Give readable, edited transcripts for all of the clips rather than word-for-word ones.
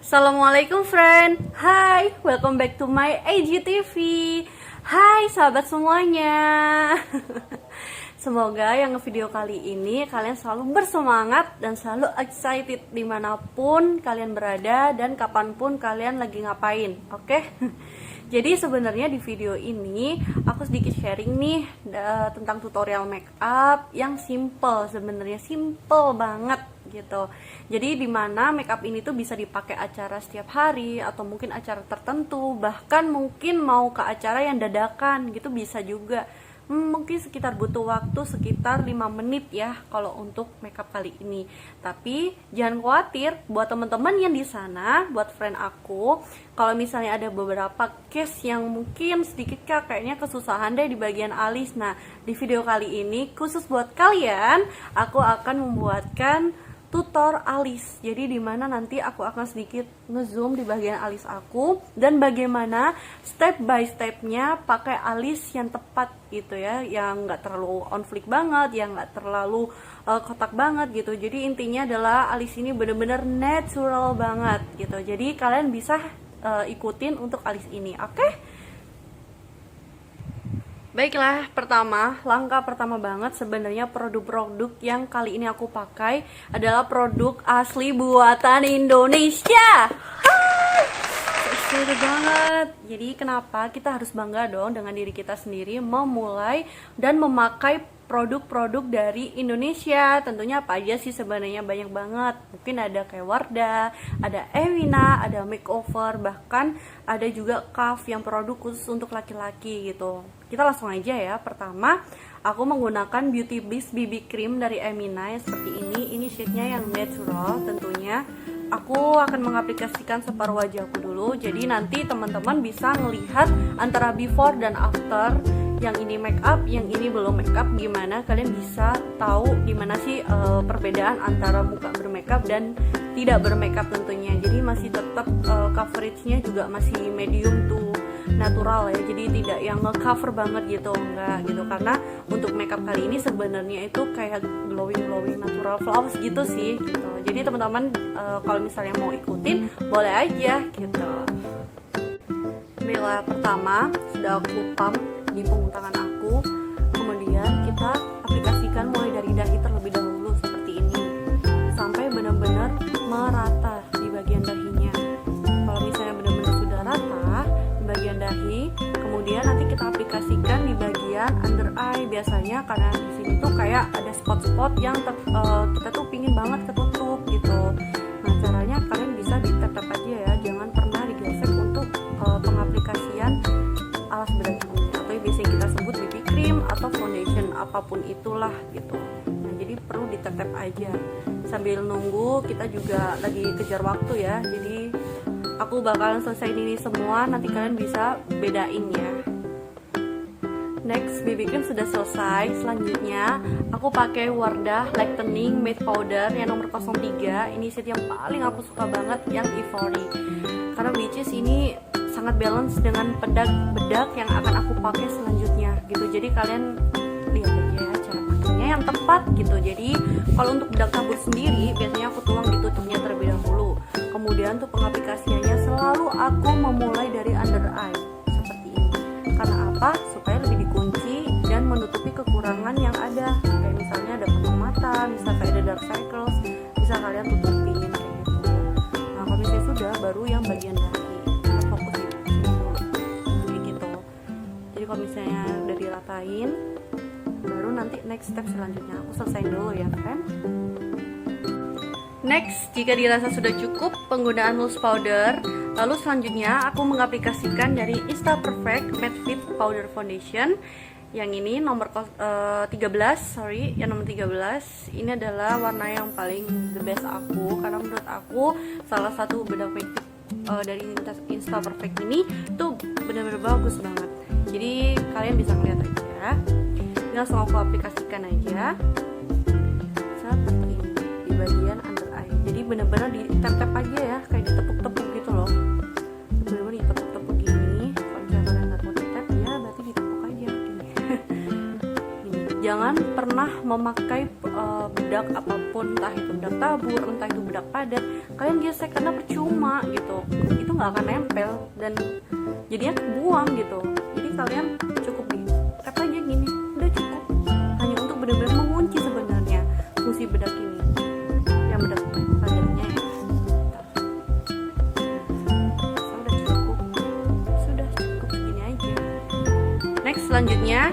Assalamualaikum friend. Hai, welcome back to my IGTV. Hai sahabat semuanya. Semoga yang video kali ini kalian selalu bersemangat dan selalu excited dimanapun kalian berada dan kapanpun kalian lagi ngapain. Oke? Jadi sebenarnya di video ini aku sedikit sharing nih tentang tutorial makeup yang sebenarnya simple banget gitu. Jadi dimana makeup ini tuh bisa dipakai acara setiap hari atau mungkin acara tertentu, bahkan mungkin mau ke acara yang dadakan gitu bisa juga. Mungkin sekitar butuh waktu sekitar 5 menit ya kalau untuk makeup kali ini. Tapi jangan khawatir buat teman-teman yang di sana, buat friend aku, kalau misalnya ada beberapa case yang mungkin sedikit kayaknya kesusahan deh di bagian alis. Nah, di video kali ini khusus buat kalian, aku akan membuatkan tutor alis. Jadi dimana nanti aku akan sedikit ngezoom di bagian alis aku dan bagaimana step by stepnya pakai alis yang tepat gitu ya, yang nggak terlalu on flick banget, yang nggak terlalu kotak banget gitu. Jadi intinya adalah alis ini bener-bener natural banget gitu. Jadi kalian bisa ikutin untuk alis ini, oke? Baiklah, langkah pertama banget sebenarnya produk-produk yang kali ini aku pakai adalah produk asli buatan Indonesia. Excited banget. Jadi kenapa kita harus bangga dong dengan diri kita sendiri memulai dan memakai produk-produk dari Indonesia. Tentunya apa aja sih sebenarnya banyak banget. Mungkin ada kayak Wardah, ada Ewina, ada makeover, bahkan ada juga Kaf yang produk khusus untuk laki-laki gitu. Kita langsung aja ya. Pertama, aku menggunakan Beauty Bliss BB Cream dari Ewina yang seperti ini. Ini shade-nya yang natural tentunya. Aku akan mengaplikasikan separuh wajahku dulu. Jadi nanti teman-teman bisa melihat antara before dan after. Yang ini make up, yang ini belum make up, gimana kalian bisa tahu gimana sih perbedaan antara muka bermakeup dan tidak bermakeup tentunya. Jadi masih tetap coveragenya juga masih medium to natural ya, jadi tidak yang nge-cover banget gitu, enggak gitu. Karena untuk makeup kali ini sebenarnya itu kayak glowing natural flawless gitu sih gitu. Jadi teman-teman kalau misalnya mau ikutin boleh aja gitu. Bila pertama sudah aku pump di punggung tangan aku, kemudian kita aplikasikan mulai dari dahi terlebih dahulu seperti ini sampai benar-benar merata di bagian dahinya. Kalau misalnya benar-benar sudah rata di bagian dahi, kemudian nanti kita aplikasikan di bagian under eye biasanya, karena di sini tuh kayak ada spot-spot yang kita tuh pingin banget ketutup gitu. Nah, caranya kalian bisa ditap-tap aja ya, jangan pernah digesek untuk pengaplikasian alas bedak hidungnya, atau biasanya kita sebut BB cream atau foundation apapun itulah gitu. Nah, jadi perlu ditap-tap aja. Sambil nunggu kita juga lagi kejar waktu ya. Jadi aku bakalan selesai ini semua, nanti kalian bisa bedain ya. Next, BB cream sudah selesai. Selanjutnya aku pakai Wardah Lightening Matte Powder yang nomor 03. Ini shade yang paling aku suka banget, yang Ivory. Karena which is ini sangat balance dengan bedak yang akan aku pakai selanjutnya gitu. Jadi kalian lihat aja ya cara pakainya yang tepat gitu. Jadi kalau untuk bedak tabur sendiri biasanya aku tuang di tutupnya terlebih dahulu. Kemudian untuk pengaplikasiannya selalu aku memulai dari under eye seperti ini. Karena apa? Supaya lebih dikunci dan menutupi kekurangan yang ada. Kayak misalnya ada patung mata, misalnya kayak ada dark circles, bisa kalian tutupin kayak gitu. Nah, kalau misalnya sudah, baru yang bagian dahi. Kalau misalnya udah diratain, baru nanti next step selanjutnya aku selesaiin dulu ya kan. Next, jika dirasa sudah cukup penggunaan loose powder, lalu selanjutnya aku mengaplikasikan dari Insta Perfect Matte Fit Powder Foundation. Yang ini nomor 13, yang nomor 13. Ini adalah warna yang paling the best aku, karena menurut aku salah satu bedak matte fit dari Insta Perfect ini tuh benar-benar bagus banget. Jadi kalian bisa lihat aja. Ini langsung aku aplikasikan aja seperti ini di bagian under eye. Jadi bener-bener di tap-tap aja ya, kayak ditepuk-tepuk gitu loh. Bener-bener ditepuk-tepuk gini. Kalau misalnya kalian nggak mau tap ya berarti ditepuk aja gini. Gini. Jangan pernah memakai bedak apapun, entah itu bedak tabur, entah itu bedak padat, kalian gesek karena percuma gitu. nggak akan nempel dan jadinya kebuang gitu. Jadi kalian cukup di tap aja gini, udah cukup, hanya untuk benar-benar mengunci sebenarnya fungsi bedak ini, yang bedak padatnya ya. Sudah cukup segini aja. Next, selanjutnya.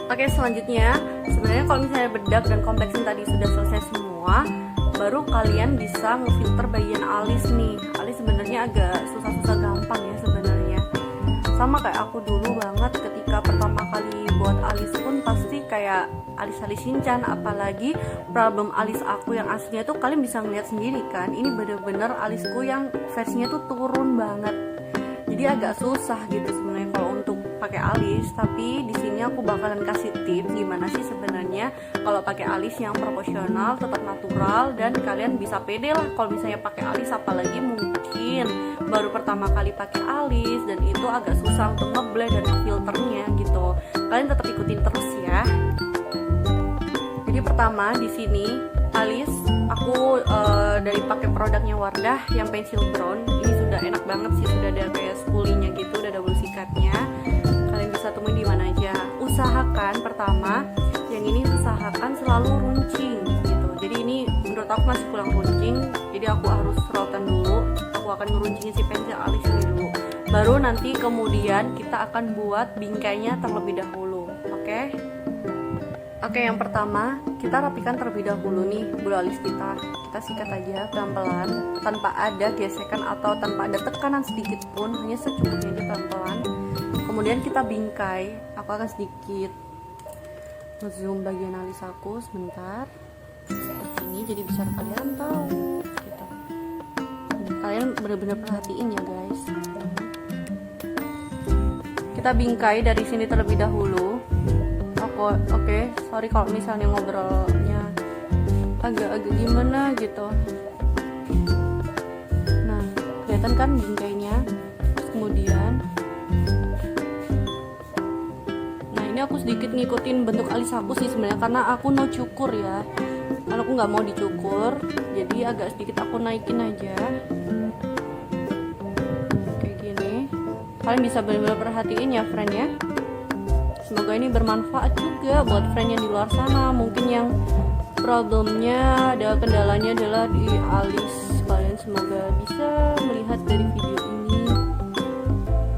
Oke, selanjutnya sebenarnya kalau misalnya bedak dan kompleksin tadi sudah selesai semua, baru kalian bisa ngefilter bagian alis nih. Alis sebenarnya agak susah-susah gampang ya sebenarnya. Sama kayak aku dulu banget ketika pertama kali buat alis pun pasti kayak alis-alis Shinchan, apalagi problem alis aku yang aslinya tuh kalian bisa ngeliat sendiri kan. Ini bener-bener alisku yang versinya tuh turun banget. Jadi agak susah gitu sebenarnya kalau untuk pakai alis, tapi di sini aku bakalan kasih tips gimana sih sebenarnya kalau pakai alis yang proporsional, tetap natural, dan kalian bisa pede lah kalau misalnya pakai alis, apalagi mungkin baru pertama kali pakai alis dan itu agak susah untuk ngeblend dan filternya gitu. Kalian tetap ikutin terus ya. Jadi pertama di sini alis aku dari pakai produknya Wardah yang pensil brown. Ini sudah enak banget sih, sudah ada kayak spoolinya gitu, udah double sikatnya. Kalian bisa temuin di mana aja. Usahakan pertama yang ini usahakan selalu runcing gitu. Jadi ini menurut aku masih kurang runcing, jadi aku harus rotan dulu. Aku akan ngeruncingin si pensil alis ini dulu. Baru nanti kemudian kita akan buat bingkainya terlebih dahulu. Oke? Oke, yang pertama kita rapikan terlebih dahulu nih bulu alis kita. Kita sikat aja pelan-pelan tanpa ada gesekan atau tanpa ada tekanan sedikit pun, hanya secukupnya aja pelan-pelan. Kemudian kita bingkai. Aku akan sedikit nge-zoom bagian alis aku sebentar seperti ini, jadi bisa kalian tahu gitu. Kalian benar-benar perhatiin ya guys. Kita bingkai dari sini terlebih dahulu. Oke, sorry kalau misalnya ngobrolnya agak-agak gimana gitu. Nah, kelihatan kan bingkainya. Terus kemudian, nah ini aku sedikit ngikutin bentuk alis aku sih sebenarnya, karena aku no cukur ya. Karena aku nggak mau dicukur, jadi agak sedikit aku naikin aja. Kayak gini. Kalian bisa benar-benar perhatiin ya, friend ya. Semoga ini bermanfaat juga buat friend yang di luar sana, mungkin yang problemnya ada kendalanya adalah di alis. Kalian semoga bisa melihat dari video ini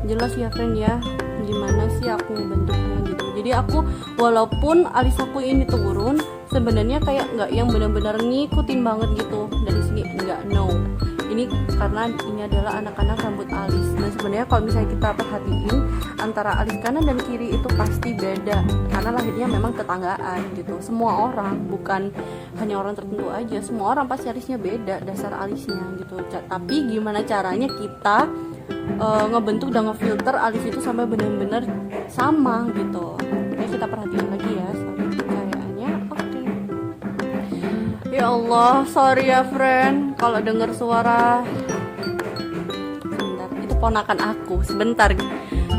jelas ya friend ya, gimana sih aku bentuknya gitu. Jadi aku walaupun alis aku ini turun, sebenarnya kayak nggak yang benar-benar ngikutin banget gitu dari sini, enggak, no. Ini karena ini adalah anak-anak rambut alis. Dan sebenarnya kalau misalnya kita perhatiin antara alis kanan dan kiri itu pasti beda, karena lahirnya memang tetanggaan gitu. Semua orang, bukan hanya orang tertentu aja, semua orang pasti alisnya beda, dasar alisnya gitu. Tapi gimana caranya kita ngebentuk dan ngefilter alis itu sampai benar-benar sama gitu. Ini kita perhatiin lagi ya. Kayaknya oke. Ya Allah, sorry ya friend kalau denger suara. Sebentar, itu ponakan aku. Sebentar.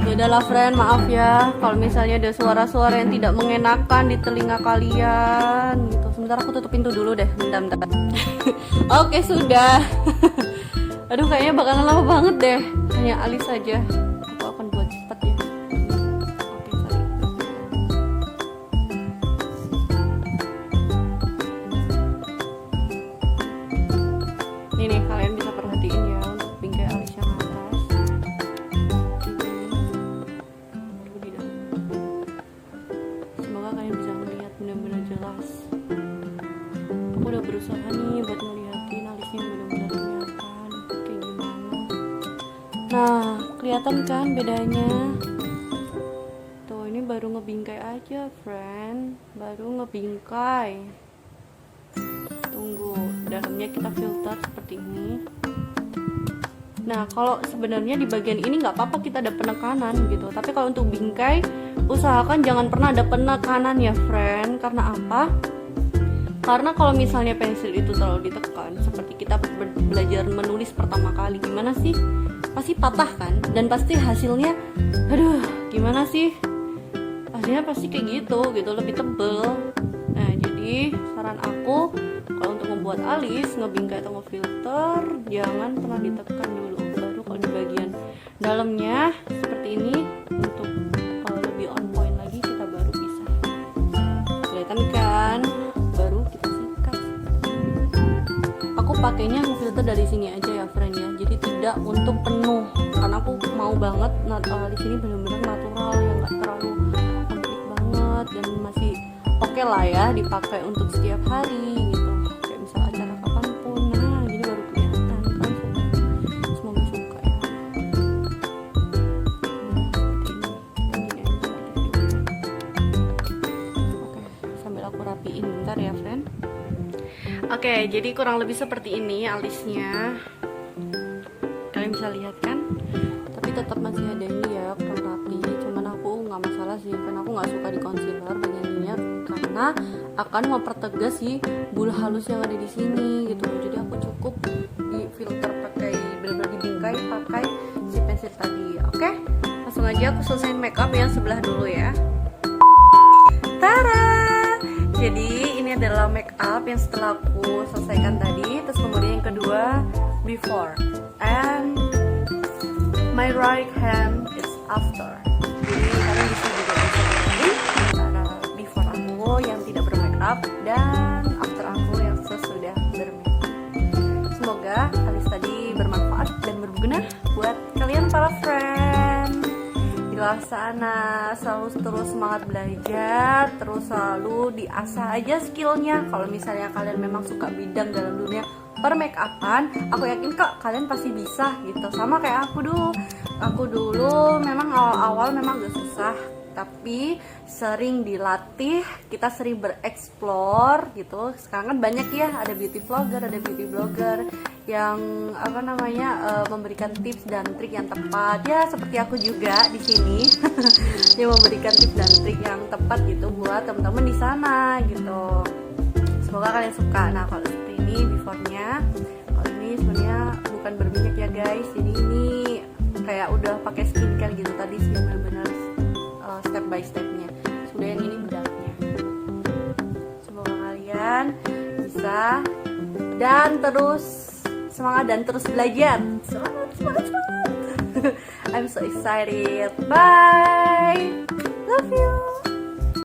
Ya udahlah friend, maaf ya kalau misalnya ada suara-suara yang tidak mengenakan di telinga kalian gitu. Sebentar aku tutup pintu dulu deh. Bentar. Oke, sudah. Aduh, kayaknya bakalan lama banget deh. Hanya alis saja. Aku akan buat cepat ya. Oke, sorry. Nih, kalian bisa perhatiin ya untuk bingkai alis yang atas. Semoga kalian bisa melihat benar-benar jelas. Aku udah berusaha nih buat ngeliatin alisnya benar-benar kelihatan kayak gimana. Nah, kelihatan kan bedanya? Tuh, ini baru ngebingkai aja, friend. Baru ngebingkai. Tunggu, dalamnya kita filter seperti ini. Nah, kalau sebenarnya di bagian ini nggak apa-apa kita ada penekanan gitu. Tapi kalau untuk bingkai, usahakan jangan pernah ada penekanan ya, friend. Karena apa? Karena kalau misalnya pensil itu terlalu ditekan, seperti kita belajar menulis pertama kali, gimana sih? Pasti patah kan? Dan pasti hasilnya, aduh, gimana sih? Hasilnya pasti kayak gitu, lebih tebel. Nah, jadi saran aku, kalau untuk membuat alis, ngebingkai atau ngefilter, jangan pernah ditekan dulu, baru dalamnya seperti ini. Untuk lebih on point lagi kita baru bisa, kelihatan kan, baru kita sikat. Aku pakainya filter dari sini aja ya friend ya, jadi tidak untuk penuh karena aku mau banget di sini bener-bener natural yang nggak terlalu komplit banget dan masih oke lah ya dipakai untuk setiap hari gitu, kayak misal acara kapanpun. Nah gini baru kelihatan kan, semoga suka ya. Oke, sambil aku rapiin bentar ya friend. Oke, jadi kurang lebih seperti ini alisnya, kalian bisa lihat kan, tapi tetap masih ada ini ya, kurang rapi. Cuman aku nggak masalah sih, karena aku nggak suka di concealer bagian ininya karena akan mempertegas si bulu halus yang ada di sini gitu. Jadi aku cukup di filter pakai benar-benar dibingkai pakai si pensil tadi. Oke, langsung aja aku selesaiin makeup yang sebelah dulu ya. Tara, jadi ini adalah makeup yang setelah aku selesaikan tadi. Terus kemudian yang kedua before and my right hand is after. Jadi kalian bisa juga lihat antara before aku yang tidak bermakeup dan after aku yang sesudah bermakeup. Semoga alis tadi bermanfaat dan berguna buat kalian para friend di luar sana. Selalu terus semangat belajar, terus selalu diasah aja skillnya. Kalau misalnya kalian memang suka bidang dalam dunia permakeupan, aku yakin kok kalian pasti bisa gitu. Sama kayak aku dulu memang awal-awal memang gak susah, tapi sering dilatih, kita sering bereksplor gitu. Sekarang kan banyak ya, ada beauty vlogger, ada beauty blogger yang memberikan tips dan trik yang tepat ya, seperti aku juga di sini yang memberikan tips dan trik yang tepat gitu buat teman-teman di sana gitu. Semoga kalian suka. Nah kalau seperti ini before-nya, kalau ini sebenarnya bukan berminyak ya guys, jadi ini kayak udah pakai skincare gitu tadi sih, benar-benar step by stepnya. Sudah yang ini bedaknya. Semoga kalian bisa dan terus semangat dan terus belajar. Semangat. I'm so excited. Bye. Love you.